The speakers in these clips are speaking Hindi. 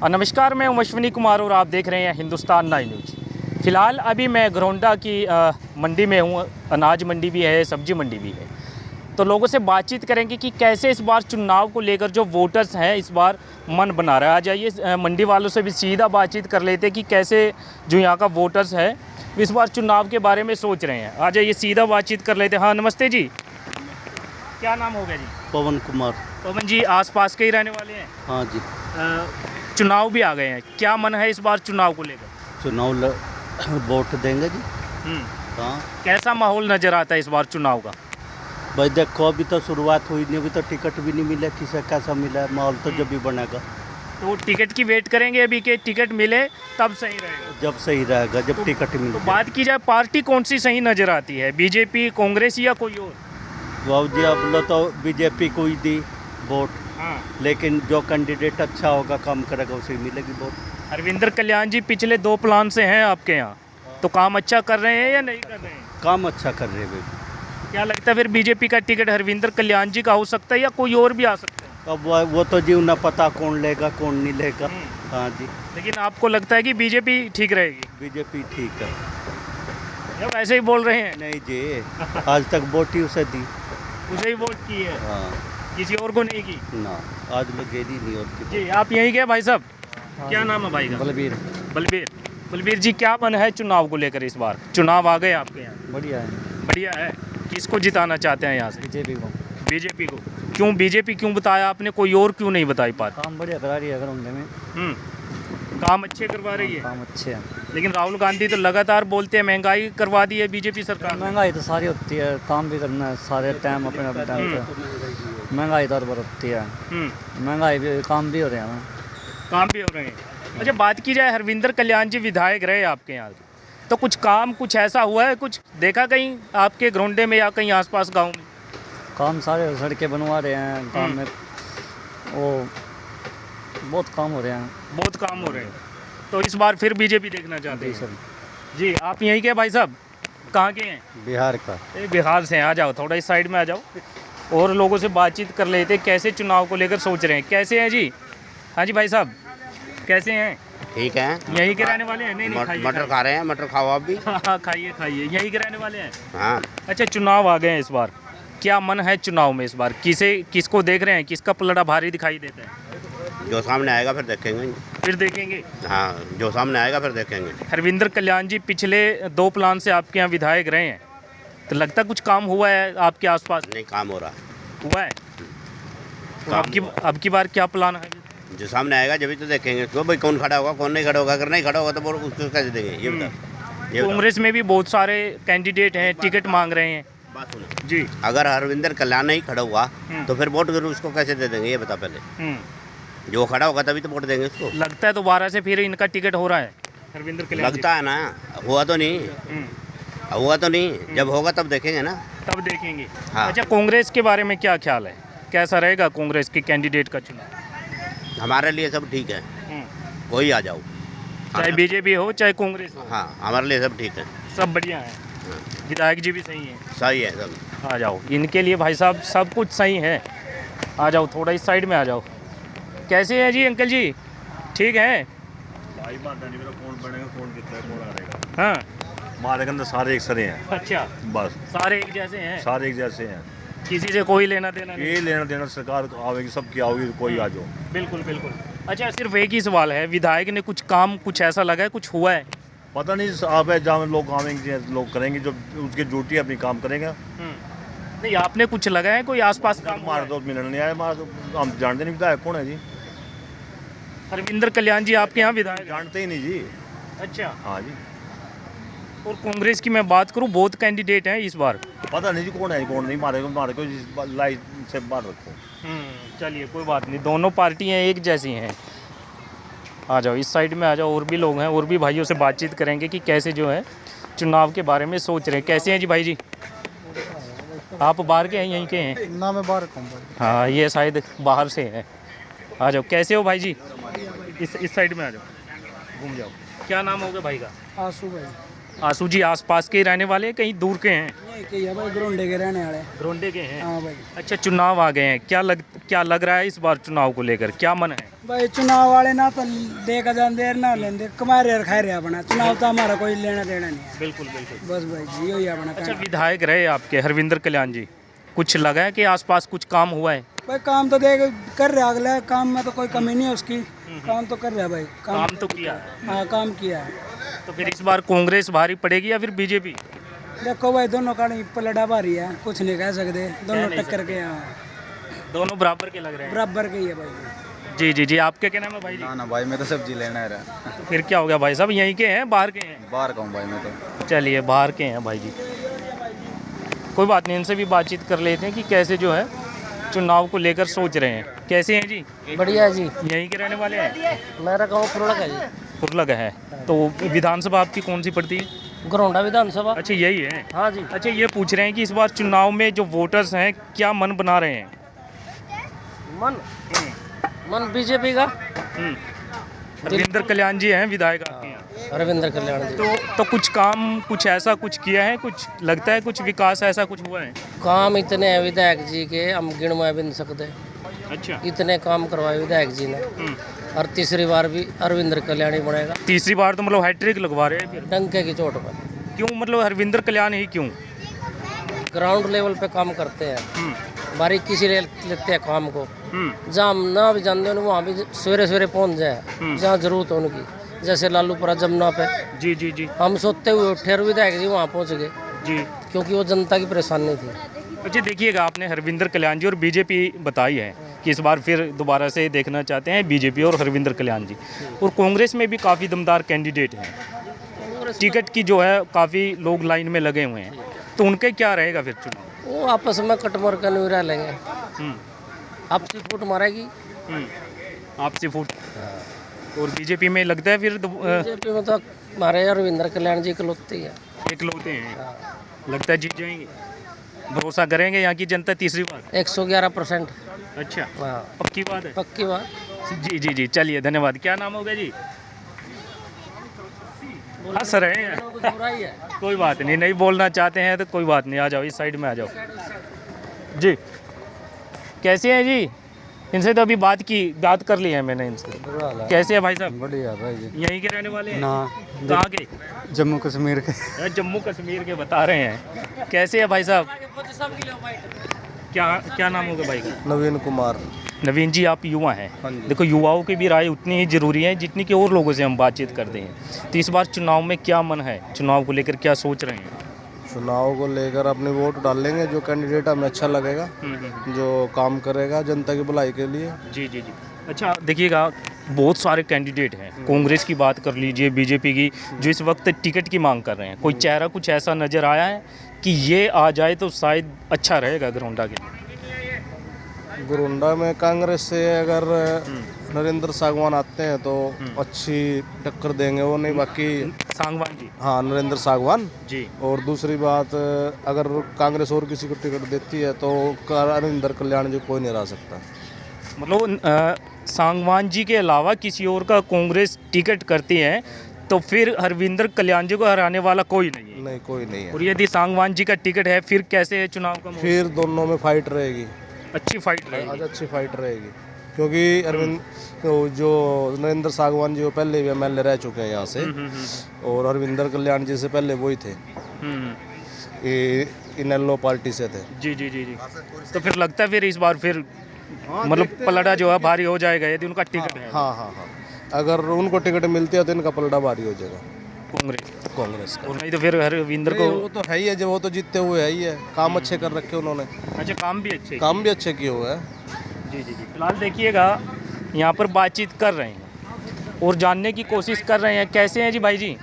नमस्कार, मैं अश्विनी कुमार और आप देख रहे हैं हिंदुस्तान 9 न्यूज़। फ़िलहाल अभी मैं घरौंडा की मंडी में हूँ। अनाज मंडी भी है, सब्जी मंडी भी है। तो लोगों से बातचीत करेंगे कि कैसे इस बार चुनाव को लेकर जो वोटर्स हैं इस बार मन बना रहा है। आ जाइए मंडी वालों से भी सीधा बातचीत कर लेते हैं कि कैसे जो यहाँ का वोटर्स है इस बार चुनाव के बारे में सोच रहे हैं। आ जाइए सीधा बातचीत कर लेते हैं। हाँ, नमस्ते जी, क्या नाम हो गया जी? पवन कुमार। पवन जी आसपास के ही रहने वाले हैं? हाँ जी। चुनाव भी आ गए हैं, क्या मन है इस बार चुनाव को लेकर? वोट देंगे जी। हाँ। कैसा माहौल नज़र आता है इस बार चुनाव का? भाई देखो, अभी तो शुरुआत हुई नहीं, अभी तो टिकट भी नहीं मिला, किसे कैसा मिला है, माहौल तो जब भी बनेगा। तो टिकट की वेट करेंगे अभी कि टिकट मिले तब सही रहेगा? जब सही रहेगा, जब टिकट मिले। तो बात की जाए पार्टी कौन सी सही नज़र आती है, बीजेपी, कांग्रेस या कोई और? बाबू जी अब लो तो बीजेपी को ही दी वोट। हाँ। लेकिन जो कैंडिडेट अच्छा होगा, काम करेगा, उसे मिलेगी वोट। हरविंदर कल्याण जी पिछले 2 प्लान से हैं आपके यहाँ, तो काम अच्छा कर रहे हैं या नहीं कर रहे हैं? काम अच्छा कर रहे हैं भाई। क्या लगता है फिर बीजेपी का टिकट हरविंदर कल्याण जी का हो सकता है या कोई और भी आ सकता है? अब वो तो जी उन्हें पता कौन लेगा कौन नहीं लेगा। हाँ जी। लेकिन आपको लगता है कि बीजेपी ठीक रहेगी? बीजेपी ठीक है। या वैसे ही बोल रहे हैं? नहीं जी, आज तक वोट ही उसे दी। उसे ही वोट की है? हाँ। किसी और को नहीं की? ना, आज लोग गेरी नहीं और की। जी आप यहीं के भाई साहब? हाँ, क्या नाम है भाई का? बलबीर। बलबीर जी, क्या मन है चुनाव को लेकर? इस बार चुनाव आ गए आपके यहाँ। बढ़िया है। बढ़िया है। किसको जिताना चाहते हैं यहाँ से? बीजेपी को। बीजेपी को। क्यों बीजेपी क्यों बताया आपने, कोई और क्यों नहीं बताई पाता? काम बढ़िया करा रही है घरौंडे में। काम अच्छे करवा रही है। काम अच्छे हैं। लेकिन राहुल गांधी तो लगातार बोलते हैं महंगाई करवा दी है बीजेपी सरकार ने। महंगाई तो सारी होती है, काम भी करना है सारे टाइम अपने अपने टाइम पे। महंगाई तो हर बार होती है। महंगाई भी, काम भी हो रहे हैं। काम भी हो रहे हैं। अच्छा, बात की जाए हरविंदर कल्याण जी विधायक रहे आपके यहाँ, तो कुछ काम कुछ ऐसा हुआ है, कुछ देखा कहीं आपके घरौंडे में या कहीं आसपास गांव में? काम सारे सड़कें बनवा रहे हैं, काम में वो बहुत काम हो रहे हैं। बहुत काम हो रहे हैं। तो इस बार फिर बीजेपी देखना चाहते हैं? सर जी आप यहीं के भाई साहब? कहाँ के हैं? बिहार का। बिहार से हैं। आ जाओ, थोड़ा इस साइड में आ जाओ और लोगों से बातचीत कर लेते कैसे चुनाव को लेकर सोच रहे हैं। कैसे हैं जी? हाँ जी भाई साहब, कैसे हैं? ठीक है। यहीं के रहने वाले हैं? नहीं खाइए, मटर खा रहे हैं, मटर खाओ आप भी। हाँ खाइए खाइए, यहीं के रहने वाले हैं। हाँ। अच्छा, चुनाव आ गए हैं इस बार, क्या मन है चुनाव में इस बार? किसको देख रहे हैं, किसका पलड़ा भारी दिखाई देता है? जो सामने आएगा फिर देखेंगे। फिर देखेंगे। हाँ, जो सामने आएगा फिर देखेंगे। हरविंदर कल्याण जी पिछले 2 प्लान से आपके यहाँ विधायक रहे हैं, तो लगता कुछ काम हुआ है आपके आसपास? नहीं, काम हो रहा हुआ है। तो अब की बार क्या प्लान है? जो सामने आएगा जब तो देखेंगे तो भाई कौन खड़ा होगा कौन नहीं खड़ा होगा। अगर नहीं खड़ा होगा तो वो उसको कैसे देंगे, ये बता। कांग्रेस में भी बहुत सारे कैंडिडेट हैं, टिकट मांग रहे हैं। बात सुनो जी। अगर हरविंदर कल्याण नहीं खड़ा हुआ तो फिर वोट उसको कैसे दे देंगे, ये बता पहले। जो खड़ा होगा तभी तो वोट देंगे उसको। लगता है दोबारा से फिर इनका टिकट हो रहा है हरविंदर कल्याण? लगता है ना, हुआ तो नहीं। हुआ तो नहीं, जब होगा तब देखेंगे ना। तब देखेंगे। हाँ। अच्छा, कांग्रेस के बारे में क्या ख्याल है, कैसा रहेगा कांग्रेस के कैंडिडेट का चुनाव? हमारे लिए सब ठीक है, कोई आ जाओ, चाहे बीजेपी हो चाहे कांग्रेस हो। हाँ हमारे लिए सब ठीक है, सब बढ़िया है। विधायक जी भी सही हैं? सही है सब। आ जाओ, इनके लिए भाई साहब सब कुछ सही है। आ जाओ, थोड़ा इस साइड में आ जाओ। कैसे हैं जी अंकल जी, ठीक है? भाई बात नहीं, मेरा कौन बनेगा कौन कितना है, कौन आ रहेगा। हाँ, हमारे के अंदर सारे एक सरे हैं। अच्छा, बस सारे एक जैसे हैं, सारे एक जैसे हैं। किसी से कोई लेना देना नहीं? ये लेना देना सरकार आवेगी, सबकी आओगी, कोई आ जाओ। बिल्कुल बिल्कुल। अच्छा, सिर्फ एक ही सवाल है, विधायक ने कुछ काम कुछ ऐसा लगा है, कुछ हुआ है? पता नहीं, आप है जहाँ लोग आवेंगे, लोग करेंगे जो उसकी ड्यूटी अपनी काम करेंगे। नहीं, आपने कुछ लगा है कोई आसपास काम? हमारे दोस्त मिलने नहीं आए, हमारा तो हम जानते नहीं विधायक कौन है जी। हरविंदर कल्याण जी आपके यहाँ विधायक? जानते ही नहीं जी। अच्छा। हाँ जी। और कांग्रेस की मैं बात करूँ, बहुत कैंडिडेट हैं इस बार। पता नहीं जी कौन है कौन नहीं, मारे को लाइट से बाहर रखो। चलिए कोई बात नहीं, दोनों पार्टियां एक जैसी हैं। आ जाओ, इस साइड में आ जाओ, और भी लोग हैं, और भी भाइयों से बातचीत करेंगे कि कैसे जो है चुनाव के बारे में सोच रहे हैं। कैसे हैं जी भाई जी? आप बाहर के हैं यहीं के हैं? ना, मैं बाहर का। हाँ, ये शायद बाहर से हैं। आ जाओ, कैसे हो भाई जी? इस साइड में आ जाओ, घूम जाओ। क्या नाम होगा भाई का? आंसू भाई। आंसू जी आसपास के ही रहने वाले हैं, कहीं दूर के हैं? ये कि है भाई ग्रोंडे के रहने वाले। ग्रोंडे के हैं। हाँ भाई। अच्छा, चुनाव आ गए हैं, क्या लग रहा है इस बार चुनाव को लेकर, क्या मन है? भाई चुनाव वाले ना तो देखा जान देर ना लेंदे कमा रहे खा रहे अपना, चुनाव तो हमारा कोई लेना देना नहीं है। बिल्कुल बिल्कुल। बस भाई जी यही अपना अच्छा, कहना। विधायक रहे आपके हरविंदर कल्याण जी, कुछ लगा है कि आसपास कुछ काम हुआ है? भाई काम तो देख कर रहे अगला काम में तो कोई कमी नहीं है उसकी, काम तो कर रहा है भाई काम तो किया है। हाँ काम किया है। तो फिर इस बार कांग्रेस भारी पड़ेगी या फिर बीजेपी? देखो भाई दोनों का पलड़ा भारी है, कुछ नहीं कह सकते, दोनों टक्कर के हैं, दोनों बराबर के लग रहे हैं। बराबर के ही है भाई। जी जी जी, आपके क्या नाम है भाई जी? ना भाई मैं तो सब्जी लेना है तो फिर क्या हो गया भाई साहब, यहीं के हैं बाहर के हैं? बाहर का हूँ भाई मैं तो। चलिए, बाहर के हैं भाई जी, कोई बात नहीं, इनसे भी बातचीत कर लेते हैं कि कैसे जो है चुनाव को लेकर सोच रहे हैं। कैसे हैं जी? बढ़िया है जी। यहीं के रहने वाले हैं? मेरा गाँव फुरलग है जी। फुरलग है। तो विधानसभा आपकी कौन सी पड़ती है? घरौंडा विधानसभा। अच्छा, यही है। हाँ जी। अच्छा, ये पूछ रहे हैं कि इस बार चुनाव में जो वोटर्स हैं क्या मन बना रहे हैं? मन बीजेपी का। हरविंदर कल्याण जी हैं विधायक आपके यहाँ। रविंद्र कल्याण जी। तो कुछ काम, कुछ ऐसा कुछ किया है, कुछ लगता है कुछ विकास ऐसा कुछ हुआ है? काम इतने हैं विधायक जी के, हम गिनवा भी नहीं सकते, अच्छा। इतने काम करवाए विधायक जी ने। और तीसरी बार भी रविंद्र कल्याण ही बनेगा। तीसरी बार तो मतलब हैट्रिक लगवा रहे हैं फिर? डंके की चोट पर। क्यों, मतलब हरविंदर कल्याण ही क्यों? ग्राउंड लेवल पे काम करते हैं, बारीकी से लेते हैं काम को। जहाँ हम ना भी जानते हैं वहाँ भी सवेरे सवेरे पहुँच जाए जहाँ जरूरत हो उनकी, जैसे लालूपुरा जमुना पे। जी जी जी हम सोते हुए उठे और विधायक जी वहाँ पहुँच गए जी। क्योंकि वो जनता की परेशानी थी। अच्छा, देखिएगा, आपने हरविंदर कल्याण जी और बीजेपी बताई है कि इस बार फिर दोबारा से देखना चाहते हैं बीजेपी और हरविंदर कल्याण जी। और कांग्रेस में भी काफ़ी दमदार कैंडिडेट हैं, टिकट की जो है काफ़ी लोग लाइन में लगे हुए हैं, तो उनके क्या रहेगा फिर चुनाव? वो आपस में कटमर का नहीं रह लेंगे, आपसी फूट मारेगी। आपसी फूट। और बीजेपी में लगता है फिर बीजेपी में तो हमारे रविंद्र कल्याण जी इकलौते ही है। इकलौते हैं, लगता है जीत जाएंगे? भरोसा करेंगे यहाँ की जनता तीसरी बार? 111%। अच्छा, हाँ पक्की बात है? पक्की बात। जी जी जी, चलिए, धन्यवाद। क्या नाम होगा जी? हंस रहे हैं। कोई बात नहीं, नहीं बोलना चाहते हैं तो कोई बात नहीं, आ जाओ इस साइड में आ जाओ जी। कैसे हैं जी? इनसे तो अभी बात कर ली है मैंने इनसे। कैसे है भाई साहब? बढ़िया भाई जी। यहीं के रहने वाले हैं? ना कहाँ के? जम्मू कश्मीर के। जम्मू कश्मीर के बता रहे हैं। कैसे है भाई साहब? क्या नाम होगा भाई का? नवीन कुमार। नवीन जी, आप युवा हैं, देखो युवाओं की भी राय उतनी ही ज़रूरी है जितनी कि और लोगों से हम बातचीत करते हैं। तो इस बार चुनाव में क्या मन है, चुनाव को लेकर क्या सोच रहे हैं? चुनाव को लेकर अपने वोट डालेंगे जो कैंडिडेट हमें अच्छा लगेगा, जो काम करेगा जनता की भलाई के लिए। जी जी जी। अच्छा, देखिएगा, बहुत सारे कैंडिडेट हैं, कांग्रेस की बात कर लीजिए, बीजेपी की, जो इस वक्त टिकट की मांग कर रहे हैं। कोई चेहरा कुछ ऐसा नज़र आया है कि ये आ जाए तो शायद अच्छा रहेगा घरौंडा के लिए? गोरंडा में कांग्रेस से अगर नरेंद्र सागवान आते हैं तो अच्छी टक्कर देंगे वो, नहीं बाकी सांगवान जी। हाँ, नरेंद्र सागवान जी। और दूसरी बात, अगर कांग्रेस और किसी को टिकट देती है तो हरविंदर कल्याण जी कोई नहीं हरा सकता। मतलब सांगवान जी के अलावा किसी और का कांग्रेस टिकट करती है तो फिर हरविंदर कल्याण जी को हराने वाला कोई नहीं है? नहीं, कोई नहीं है। और यदि सांगवान जी का टिकट है फिर कैसे है चुनाव का माहौल? फिर दोनों में फाइट रहेगी, अच्छी फाइट रहेगी। आज अच्छी फाइट रहेगी, क्योंकि अरविंद जो नरेंद्र सागवान जी वो पहले भी एमएलए रह चुके हैं यहाँ से, और हरविंदर कल्याण जी से पहले वही थे, इनेलो पार्टी से थे। जी जी जी जी। तो फिर लगता है फिर इस बार फिर मतलब पलड़ा जो है भारी हो जाएगा यदि उनका टिकट है? हाँ हाँ हाँ, अगर उनको टिकट मिलती है तो इनका पलड़ा भारी हो जाएगा कांग्रेस का। और नहीं तो फिर हरविंदर को? वो तो है ही है, जो वो तो जीतते हुए है ही है, काम अच्छे कर रखे उन्होंने। अच्छा, काम भी अच्छे? काम भी अच्छे किए हुए हैं। जी जी जी। फिलहाल देखिएगा, यहाँ पर बातचीत कर रहे हैं और जानने की कोशिश कर रहे हैं। कैसे हैं जी भाई जी?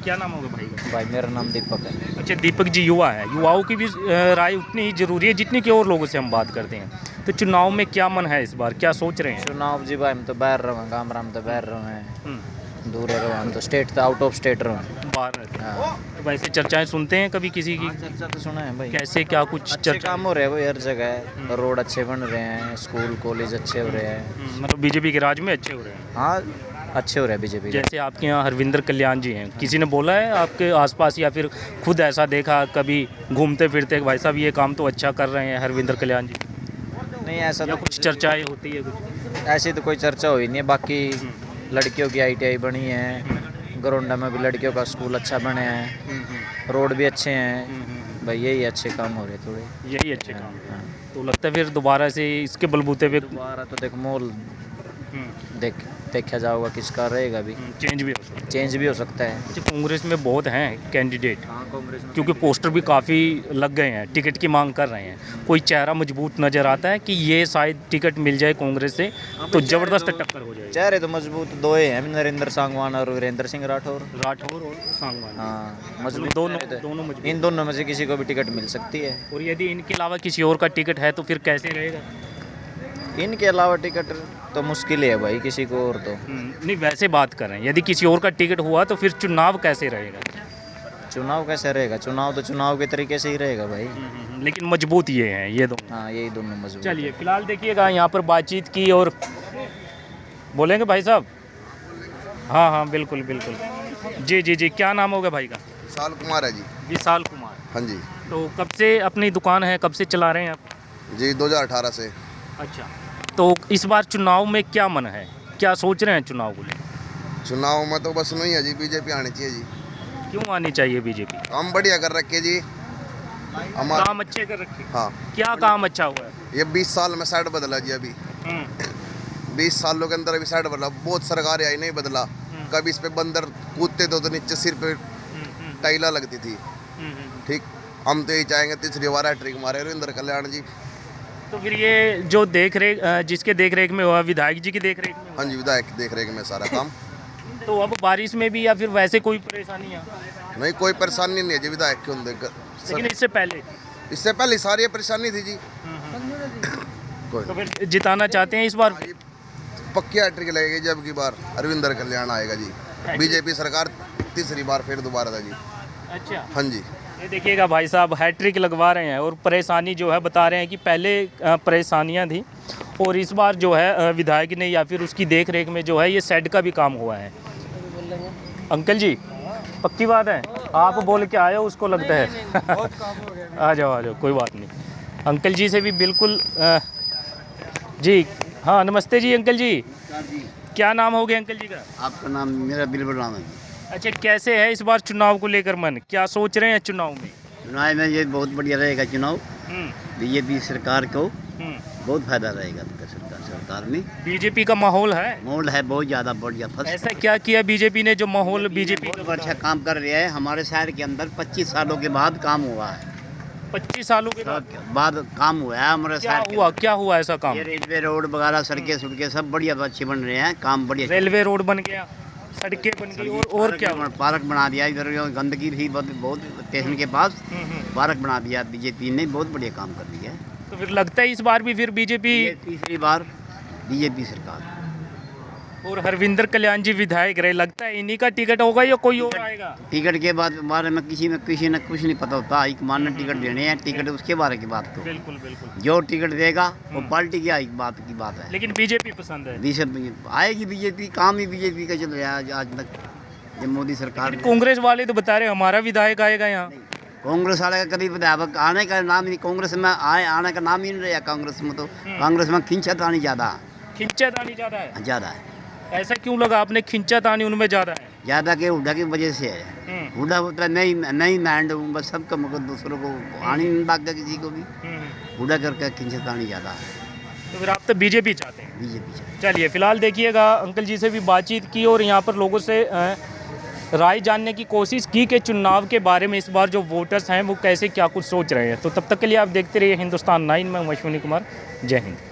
क्या नाम होगा भाई का? भाई मेरा नाम दीपक है। अच्छा, दीपक जी युवा है, युवाओं की भी राय उतनी ही जरूरी है जितनी कि और लोगों से हम बात करते हैं। तो चुनाव में क्या मन है इस बार, क्या सोच रहे हैं? चुनाव जी भाई हम तो बाहर रहे हैं, गाँव राम तो बाहर रहे हैं, दूर रहे हम तो स्टेट तो आउट ऑफ स्टेट रहे हैं। बाहर रहते हैं। तो वैसे चर्चाएं सुनते हैं कभी किसी की? चर्चा तो सुना है भाई, कैसे क्या कुछ अच्छे चर्चा? काम हो रहे हैं भाई, हर जगह रोड अच्छे बन रहे हैं, स्कूल कॉलेज अच्छे हो रहे हैं। मतलब बीजेपी के राज में अच्छे हो रहे हैं? हाँ अच्छे हो रहे हैं बीजेपी के। जैसे आपके यहाँ हरविंदर कल्याण जी हैं, किसी ने बोला है आपके आसपास या फिर खुद ऐसा देखा कभी घूमते फिरते कि भाई साहब ये काम तो अच्छा कर रहे हैं हरविंदर कल्याण जी, नहीं ऐसा या तो कुछ चर्चाएं होती है कुछ? ऐसी तो कोई चर्चा हुई नहीं है। बाकी लड़कियों की ITI बनी है, गरोंडा में भी लड़कियों का स्कूल अच्छा बने हैं, रोड भी अच्छे हैं, भाई यही अच्छे काम हो रहे थोड़े। यही अच्छे काम है। तो लगता है फिर दोबारा से इसके बलबूते पे दोबारा तो देख मोल देखा जाओगा किसका रहेगा भी, चेंज भी हो सकता है। चेंज भी हो सकता है। अच्छा, कांग्रेस में बहुत हैं कैंडिडेट, हाँ कांग्रेस में क्योंकि पोस्टर भी काफ़ी लग गए हैं, टिकट की मांग कर रहे हैं, कोई चेहरा मजबूत नज़र आता है कि ये शायद टिकट मिल जाए कांग्रेस से तो ज़बरदस्त टक्कर हो जाएगी। चेहरे तो मजबूत दो ही हैं, नरेंद्र सांगवान और वीरेंद्र सिंह राठौर। राठौर और सांगवान, हाँ मजबूत दोनों चेहरे थे। दोनों मजबूत। इन दोनों में से किसी को भी टिकट मिल सकती है। और यदि इनके अलावा किसी और का टिकट है तो फिर कैसे रहेगा? इनके अलावा टिकट तो मुश्किल है भाई किसी को और तो। नहीं, वैसे बात कर रहे हैं, यदि किसी और का टिकट हुआ तो फिर चुनाव कैसे रहेगा? चुनाव कैसे रहेगा? चुनाव तो चुनाव के तरीके से ही रहेगा भाई। लेकिन मजबूत ये हैं ये दोनों। हाँ यही दोनों मजबूत। चलिए फिलहाल देखिएगा यहाँ पर बातचीत की और बोलेंगे भाई साहब। हाँ हाँ बिल्कुल बिल्कुल, जी जी जी, क्या नाम होगा भाई का? साल कुमार है जी। विशाल कुमार। हाँ जी। तो कब से अपनी दुकान है, कब से चला रहे हैं आप? जी 2018 से। अच्छा, तो इस बार चुनाव में क्या मन है, क्या सोच रहे हैं चुनाव को लेकर? चुनाव में तो बस नहीं है जी, बीजेपी आनी चाहिए जी। क्यों आनी चाहिए बीजेपी? काम बढ़िया कर रखे जी हमारा। काम अच्छे कर रखे? हाँ। क्या काम अच्छा हुआ है? ये 20 साल में साइड बदला जी अभी। 20 सालों के अंदर अभी साइड बदला, बहुत सरकार आई नहीं बदला। कभी इस पे बंदर कूदते तो नीचे सिर पे टाइला लगती थी। ठीक, हम तो यही चाहेंगे तीसरी बार हैट्रिक मारे रविंद्र कल्याण जी। तो फिर ये जो देख रेख जिसके देख रेख में हुआ, विधायक जी की देख रेख में हुआ? हाँ जी, विधायक की देख रेख में सारा काम। तो अब बारिश में भी या फिर वैसे कोई परेशानी है? नहीं, कोई परेशानी नहीं है जी विधायक के लेकिन इससे पहले इससे पहले सारी परेशानी थी जी। कोई तो फिर जिताना चाहते हैं इस बार? पक्की हैट्रिक लगेगी जब की बार रविंद्र कल्याण आएगा जी। बीजेपी सरकार तीसरी बार फिर दोबारा था जी। अच्छा, हाँ जी। ये देखिएगा भाई साहब हैट्रिक लगवा रहे हैं और परेशानी जो है बता रहे हैं कि पहले परेशानियां थी और इस बार जो है विधायक ने या फिर उसकी देख रेख में जो है ये शेड का भी काम हुआ है। अंकल जी पक्की बात है, आप बोल के आए हो उसको लगता है। आ जाओ कोई बात नहीं। अंकल जी से भी बिल्कुल जी हाँ नमस्ते जी अंकल जी, क्या नाम हो गया अंकल जी का? आपका नाम? मेरा बिल्कुल नाम है। अच्छा, कैसे है इस बार चुनाव को लेकर मन, क्या सोच रहे हैं चुनाव में? चुनाव में ये बहुत बढ़िया रहेगा चुनाव। बीजेपी सरकार को बहुत फायदा रहेगा सरकार में। बीजेपी का माहौल है? माहौल है बहुत ज़्यादा बढ़िया। ऐसा क्या किया बीजेपी ने जो माहौल बीजेपी बहुत अच्छा काम कर रहा है हमारे शहर के अंदर। 25 सालों के बाद काम हुआ है। 25 सालों के बाद काम हुआ है हमारे शहर। क्या हुआ ऐसा काम? ये रेलवे रोड वगैरह सड़कें सब बढ़िया अच्छे बन रहे हैं, काम बढ़िया। रेलवे रोड बन गया, सड़कें बन गई और क्या? पार्क बना दिया इधर, गंदगी भी बहुत स्टेशन के पास पार्क बना दिया। बीजेपी ने बहुत बढ़िया काम कर दिया है। तो फिर लगता है इस बार भी फिर बीजेपी तीसरी बार बीजेपी सरकार। और हरविंदर कल्याण जी विधायक रहे, लगता है इन्हीं का टिकट होगा या कोई और आएगा? टिकट के बारे में किसी ने कुछ नहीं पता होता। हाईकमान ने टिकट देने हैं, टिकट उसके बारे की बात को। बिल्कुल बिल्कुल, जो टिकट देगा वो पार्टी की बात है। लेकिन बीजेपी पसंद है। बीजेपी आएगी, बीजेपी काम ही बीजेपी का चल रहा है आज तक। ये मोदी सरकार। कांग्रेस वाले तो बता रहे हमारा विधायक आएगा यहाँ। कांग्रेस वाले का कभी विधायक आने का नाम ही, कांग्रेस में आने का नाम ही नहीं रहा। कांग्रेस में तो कांग्रेस में खिंचातानी ज़्यादा है। ज़्यादा है। ऐसा क्यों लगा आपने खिंचातानी उनमें ज़्यादा है? ज़्यादा के हुड्डा की वजह से है। हुड्डा होता है नहीं मैंड बस सबका मगर दूसरों को आने नहीं भागता किसी को भी। हुड्डा करके खिंचातानी ज़्यादा है। तो फिर आप तो बीजेपी चाहते हैं? बीजेपी चाहते। चलिए फिलहाल देखिएगा अंकल जी से भी बातचीत की और यहाँ पर लोगों से राय जानने की कोशिश की कि चुनाव के बारे में इस बार जो वोटर्स हैं वो कैसे क्या कुछ सोच रहे हैं। तो तब तक के लिए आप देखते रहिए हिंदुस्तान 9 में। मैं अश्विनी कुमार, जय हिंद।